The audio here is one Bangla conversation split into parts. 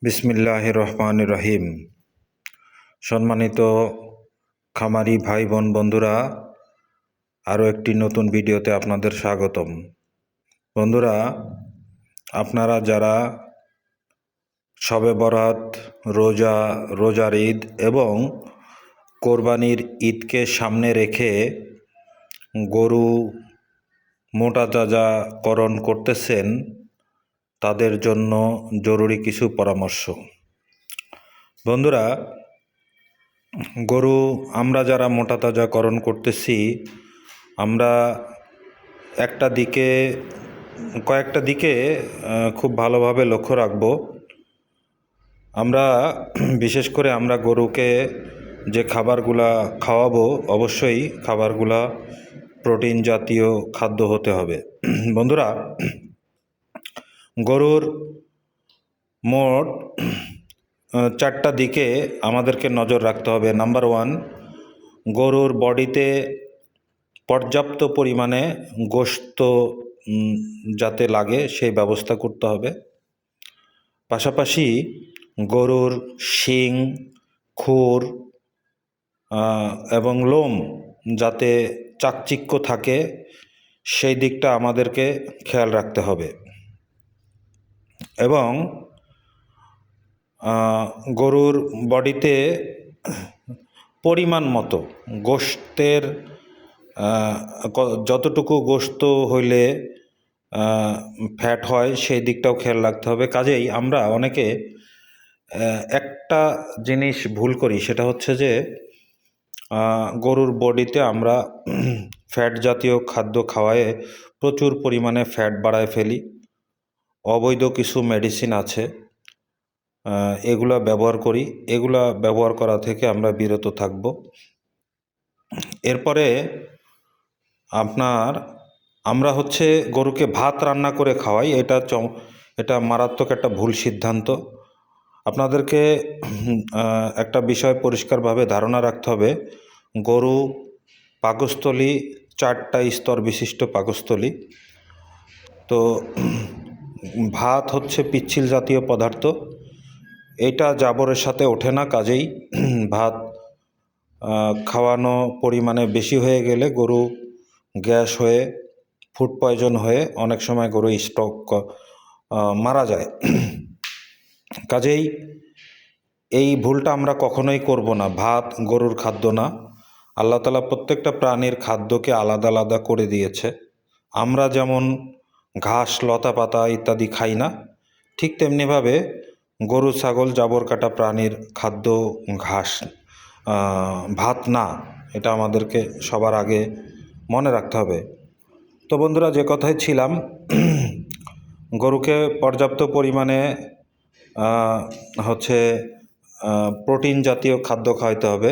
বিসমিল্লাহির রহমানির রহিম। সম্মানিত খামারি ভাই বোন বন্ধুরা, আরও একটি নতুন ভিডিওতে আপনাদের স্বাগতম। বন্ধুরা, আপনারা যারা শবে বরাত, রোজার ঈদ এবং কোরবানির ঈদকে সামনে রেখে গরু মোটা তাজাকরণ করতেছেন, তাদের জন্য জরুরি কিছু পরামর্শ। বন্ধুরা, গরু আমরা যারা মোটা তাজাকরণ করতেছি, আমরা কয়েকটা দিকে খুব ভালোভাবে লক্ষ্য রাখব। আমরা বিশেষ করে আমরা গরুকে যে খাবারগুলা খাওয়াবো, অবশ্যই খাবারগুলা প্রোটিন জাতীয় খাদ্য হতে হবে। বন্ধুরা, গরুর মোট 4টা দিকে আমাদেরকে নজর রাখতে হবে। নাম্বার 1, গরুর বডিতে পর্যাপ্ত পরিমাণে গোশত যাতে লাগে সেই ব্যবস্থা করতে হবে। পাশাপাশি গরুর শিং, খুর এবং লোম যাতে চাকচিক্য থাকে সেই দিকটা আমাদেরকে খেয়াল রাখতে হবে। এবং গরুর বডিতে পরিমাণ মতো গোশতের যতটুকু গোশত হইলে ফ্যাট হয় সেই দিকটাও খেয়াল রাখতে হবে। কাজেই আমরা অনেকে একটা জিনিস ভুল করি, সেটা হচ্ছে যে গরুর বডিতে আমরা ফ্যাট জাতীয় খাদ্য খাওয়ায়ে প্রচুর পরিমাণে ফ্যাট বাড়ায় ফেলি। অবৈধ কিছু মেডিসিন আছে, এগুলা ব্যবহার করি। এগুলা ব্যবহার করা থেকে আমরা বিরত থাকব। এরপরে আমরা গরুকে ভাত রান্না করে খাওয়াই। এটা মারাত্মক একটা ভুল সিদ্ধান্ত। আপনাদেরকে একটা বিষয় পরিষ্কারভাবে ধারণা রাখতে হবে। গরু পাকস্থলী 4টা স্তর বিশিষ্ট পাকস্থলী। তো ভাত হচ্ছে পিচ্ছিল জাতীয় পদার্থ, এটা জাবরের সাথে ওঠে না। কাজেই ভাত খাওয়ানো পরিমাণে বেশি হয়ে গেলে গরু গ্যাস হয়ে, ফুড পয়জন হয়ে অনেক সময় গরু মারা যায়। কাজেই এই ভুলটা আমরা কখনোই করব না। ভাত গরুর খাদ্য না। আল্লাহ তাআলা প্রত্যেকটা প্রাণীর খাদ্যকে আলাদা আলাদা করে দিয়েছে। আমরা যেমন ঘাস, লতা পাতা ইত্যাদি খাই না, ঠিক তেমনিভাবে গরু, ছাগল, জাবর কাটা প্রাণীর খাদ্য ঘাস, ভাত না। এটা আমাদেরকে সবার আগে মনে রাখতে হবে। তো বন্ধুরা, যে কথায় ছিলাম, গরুকে পর্যাপ্ত পরিমাণে প্রোটিন জাতীয় খাদ্য খাওয়াইতে হবে,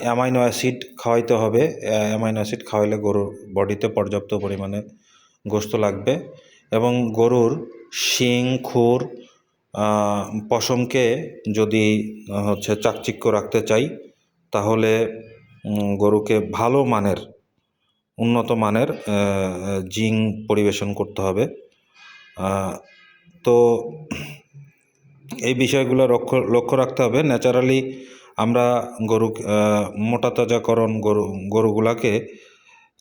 অ্যামাইনো অ্যাসিড খাওয়াইতে হবে। অ্যামাইনো অ্যাসিড খাওয়াইলে গরুর বডিতে পর্যাপ্ত পরিমাণে গোশত লাগবে। এবং গরুর শিং, খুর, পশমকে যদি চাকচিক্য রাখতে চাই, তাহলে গরুকে ভালো মানের, উন্নত মানের জিঙ্ক পরিবেশন করতে হবে। তো এই বিষয়গুলো লক্ষ্য রাখতে হবে। ন্যাচারালি আমরা মোটা তাজাকরণ গরুগুলাকে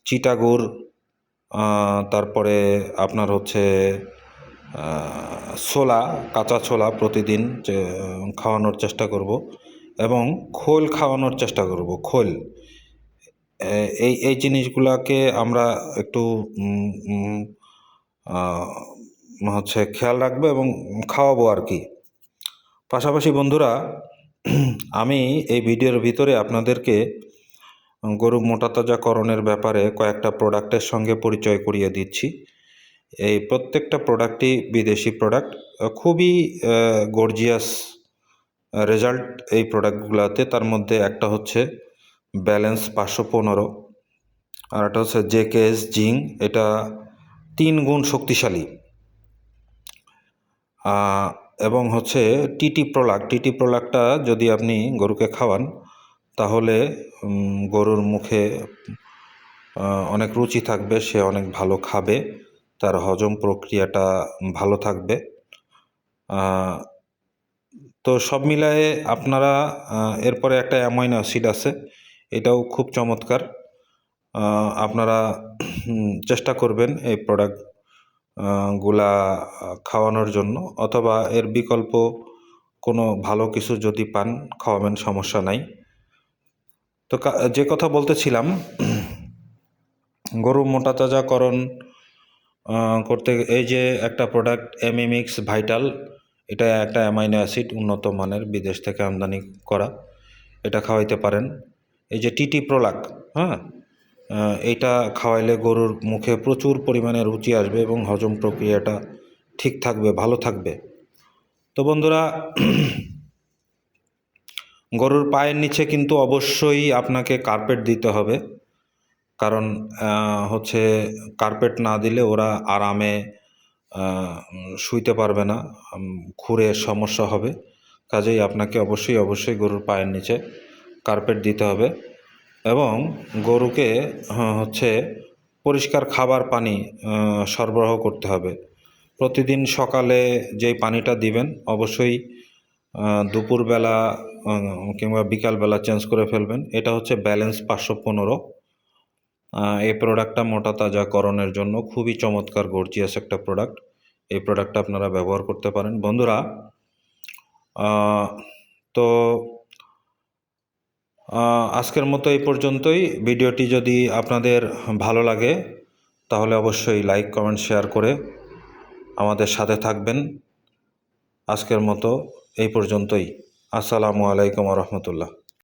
চিটাগুড়, তারপরে আপনার ছোলা, কাঁচা ছোলা প্রতিদিন খাওয়ানোর চেষ্টা করব এবং খোল খাওয়ানোর চেষ্টা করব। খোল, এই জিনিসগুলোকে আমরা একটু খেয়াল রাখবো এবং খাওয়াবো আর কি। পাশাপাশি বন্ধুরা, আমি এই ভিডিওর ভিতরে আপনাদেরকে গরু মোটা তাজাকরণের ব্যাপারে কয়েকটা প্রোডাক্টের সঙ্গে পরিচয় করিয়ে দিচ্ছি। এই প্রত্যেকটা প্রোডাক্টই বিদেশি প্রোডাক্ট। খুবই গর্জিয়াস রেজাল্ট এই প্রোডাক্টগুলোতে। তার মধ্যে একটা হচ্ছে ব্যালেন্স 515, আর একটা হচ্ছে জেকেএস জিঙ্ক। এটা 3 গুণ শক্তিশালী। এবং টিটি প্রোডাক্টটা যদি আপনি গরুকে খাওয়ান, তাহলে গরুর মুখে অনেক রুচি থাকবে, সে অনেক ভালো খাবে, তার হজম প্রক্রিয়াটা ভালো থাকবে। তো সব মিলায়ে আপনারা এরপরে একটা অ্যামাইনো অ্যাসিড আছে, এটাও খুব চমৎকার। আপনারা চেষ্টা করবেন এই প্রোডাক্ট গুলা খাওয়ানোর জন্য, অথবা এর বিকল্প কোনো ভালো কিছু যদি পান খাওয়াবেন, সমস্যা নাই। তো যে কথা বলতেছিলাম, গরু মোটা তাজাকরণ করতে এই যে একটা প্রোডাক্ট এমিমিক্স ভাইটাল, এটা একটা অ্যামাইনো অ্যাসিড, উন্নত মানের, বিদেশ থেকে আমদানি করা, এটা খাওয়াইতে পারেন। এই যে টিটি প্রোলাক, হ্যাঁ, এইটা খাওয়াইলে গরুর মুখে প্রচুর পরিমাণে রুচি আসবে এবং হজম প্রক্রিয়াটা ঠিক থাকবে, ভালো থাকবে। তো বন্ধুরা, গরুর পায়ের নিচে কিন্তু অবশ্যই আপনাকে কার্পেট দিতে হবে, কারণ হচ্ছে কার্পেট না দিলে ওরা আরামে শুইতে পারবে না, খুরের সমস্যা হবে। কাজেই আপনাকে অবশ্যই গরুর পায়ের নিচে কার্পেট দিতে হবে, এবং গরুকে হচ্ছে পরিষ্কার খাবার পানি সরবরাহ করতে হবে। প্রতিদিন সকালে যেই পানিটা দিবেন অবশ্যই দুপুরবেলা কিংবা বিকালবেলা চেঞ্জ করে ফেলবেন। এটা হচ্ছে ব্যালেন্স 515। এই প্রোডাক্টটা মোটা তাজাকরণের জন্য খুবই চমৎকার, গর্জিয়াস একটা প্রোডাক্ট। এই প্রোডাক্টটা আপনারা ব্যবহার করতে পারেন বন্ধুরা। তো আজকের মতো এই পর্যন্তই। ভিডিওটি যদি আপনাদের ভালো লাগে তাহলে অবশ্যই লাইক, কমেন্ট, শেয়ার করে আমাদের সাথে থাকবেন। আজকের মতো এই পর্যন্তই। আসসালামু আলাইকুম ওয়া রাহমাতুল্লাহ।